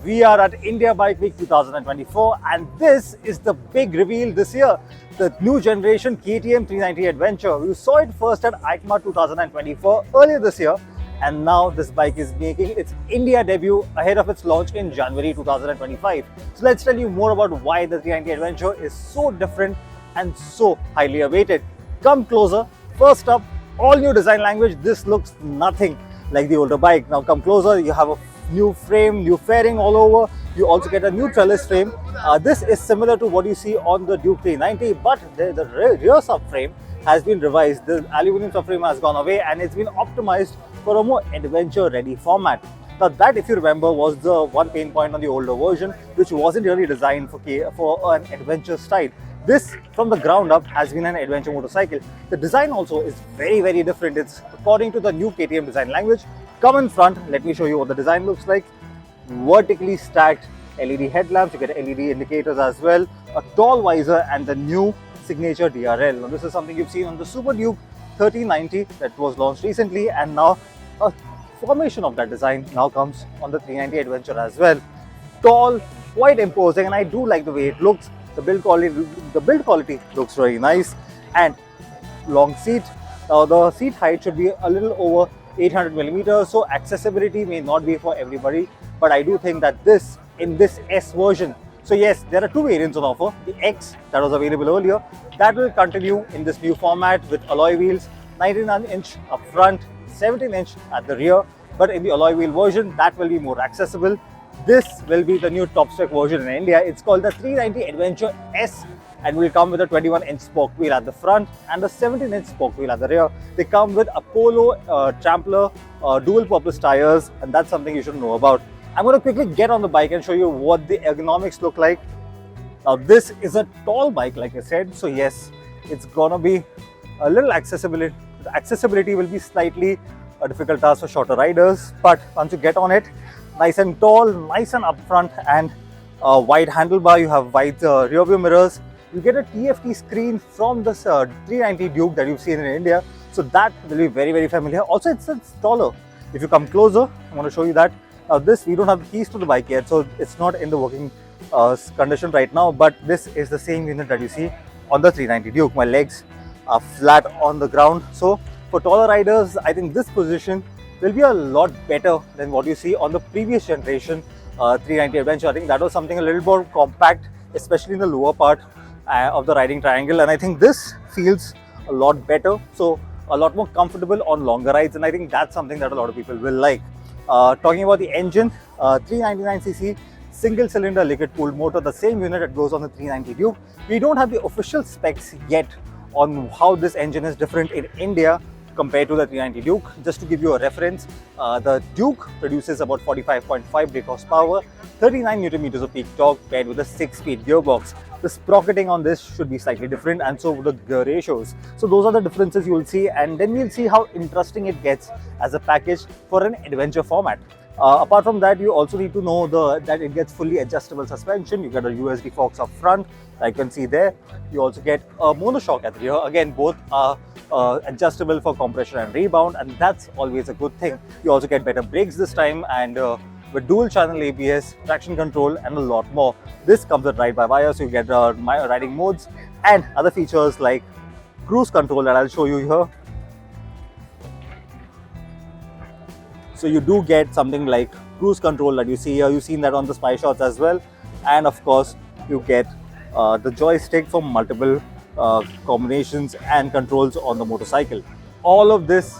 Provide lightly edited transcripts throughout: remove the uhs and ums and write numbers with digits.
We are at India Bike Week 2024 and this is the big reveal this year. The new generation KTM 390 Adventure. We saw it first at EICMA 2024 earlier this year, and now this bike is making its India debut ahead of its launch in January 2025. So let's tell you more about why the 390 Adventure is so different and so highly awaited. Come closer. First up, all new design language. This looks nothing like the older bike. Now come closer. You have a new frame, new fairing all over. You also get a new trellis frame. This is similar to what you see on the Duke 390, but the rear subframe has been revised. The aluminum subframe has gone away and it's been optimized for a more adventure ready format. Now that, if you remember, was the one pain point on the older version, which wasn't really designed for an adventure style. This, from the ground up, has been an adventure motorcycle. The design also is very different. It's according to the new KTM design language. Come in front, let me show you what the design looks like. Vertically stacked LED headlamps, you get LED indicators as well, a tall visor and the new signature DRL. Now this is something you've seen on the Super Duke 1390 that was launched recently, and now a formation of that design now comes on the 390 Adventure as well. Tall, quite imposing, and I do like the way it looks. The build quality looks very nice, and long seat. The seat height should be a little over 800 millimeters, so accessibility may not be for everybody, but I do think that in this S version, so yes, there are two variants on offer. The X that was available earlier, that will continue in this new format with alloy wheels, 19-inch up front, 17-inch at the rear, but in the alloy wheel version, that will be more accessible. This will be the new top spec version in India. It's called the 390 Adventure S and will come with a 21-inch spoke wheel at the front and a 17-inch spoke wheel at the rear. They come with Apollo Trampler dual purpose tires, and that's something you should know about. I'm going to quickly get on the bike and show you what the ergonomics look like. Now this is a tall bike, like I said, so yes, it's gonna be a little accessibility. The accessibility will be slightly a difficult task for shorter riders, but once you get on it, nice and tall, nice and upfront, and a wide handlebar. You have wide rear view mirrors. You get a TFT screen from this 390 Duke that you've seen in India, so that will be very familiar. Also, it's taller. If you come closer, I want to show you that. Now this, we don't have the keys to the bike yet, so it's not in the working condition right now, but this is the same unit that you see on the 390 Duke. My legs are flat on the ground, so for taller riders, I think this position will be a lot better than what you see on the previous generation 390 Adventure. I think that was something a little more compact, especially in the lower part of the riding triangle, and I think this feels a lot better, so a lot more comfortable on longer rides, and I think that's something that a lot of people will like. Talking about the engine, 399cc single cylinder liquid cooled motor, the same unit that goes on the 390 Duke. We don't have the official specs yet on how this engine is different in India compared to the 390 Duke. Just to give you a reference, the Duke produces about 45.5 brake horsepower, 39 Nm of peak torque paired with a 6-speed gearbox. The sprocketing on this should be slightly different, and so would the gear ratios. So those are the differences you will see, and then we'll see how interesting it gets as a package for an adventure format. Apart from that, you also need to know that it gets fully adjustable suspension. You get a USD forks up front, I can see there. You also get a monoshock at the rear. Again, both are adjustable for compression and rebound, and that's always a good thing. You also get better brakes this time, and with dual channel ABS, traction control, and a lot more. This comes with ride-by-wire, so you get riding modes and other features like cruise control that I'll show you here. So you do get something like cruise control that you see here. You've seen that on the spy shots as well, and of course you get the joystick for multiple combinations and controls on the motorcycle. All of this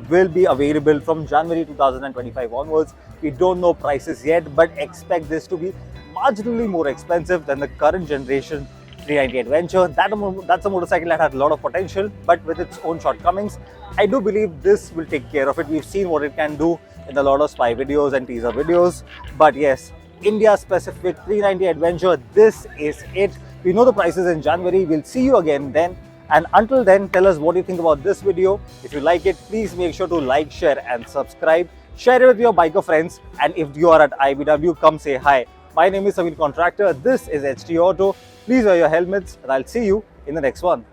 will be available from January 2025 onwards. We don't know prices yet, but expect this to be marginally more expensive than the current generation 390 Adventure. That's a motorcycle that had a lot of potential, but with its own shortcomings. I do believe this will take care of it. We've seen what it can do in a lot of spy videos and teaser videos, but yes, India specific 390 Adventure, this is it. We know the prices in January. We'll see you again then, and until then, tell us what you think about this video. If you like it, please make sure to like, share and subscribe. Share it with your biker friends, and if you are at IBW, come say hi. My name is Samir Contractor. This is HT Auto. Please wear your helmets, and I'll see you in the next one.